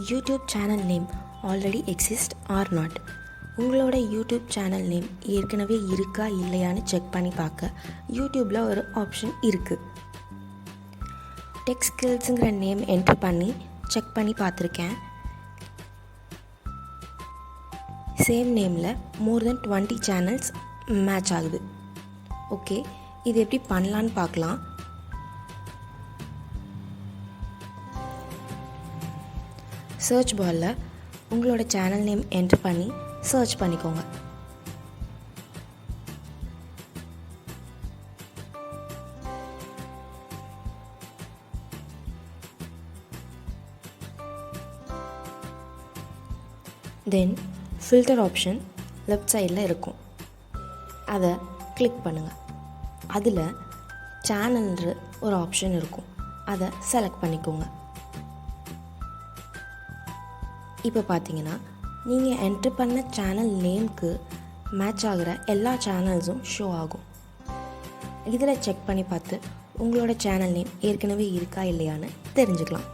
YouTube channel name already exist or not. உங்களோட YouTube channel name ஏற்கனவே இருக்கா இல்லையான்னு செக் பண்ணி பார்க்க யூடியூப்பில் ஒரு ஆப்ஷன் இருக்குது. டெக் ஸ்கில்ஸுங்கிற நேம் என்ட்ரு பண்ணி செக் பண்ணி பார்த்துருக்கேன். சேம் நேமில் மோர் தென் 20 சேனல்ஸ் மேட்ச் ஆகுது. ஓகே, இது எப்படி பண்ணலான்னு பார்க்கலாம். சர்ச் பாரில் உங்களோட சேனல் நேம் என்ட்ரு பண்ணி சர்ச் பண்ணிக்கோங்க. தென் ஃபில்டர் ஆப்ஷன் லெஃப்ட் சைடில் இருக்கும், அதை கிளிக் பண்ணுங்கள். அதில் சேனல்ன்ற ஒரு ஆப்ஷன் இருக்கும், அதை செலக்ட் பண்ணிக்கோங்க. இப்போ பார்த்தீங்கன்னா நீங்கள் என்ட்ரு பண்ண சேனல் நேம்க்கு மேட்ச் ஆகிற எல்லா சேனல்ஸும் ஷோ ஆகும். இதில் செக் பண்ணி பார்த்து உங்களோட சேனல் நேம் ஏற்கனவே இருக்கா இல்லையான்னு தெரிஞ்சுக்கலாம்.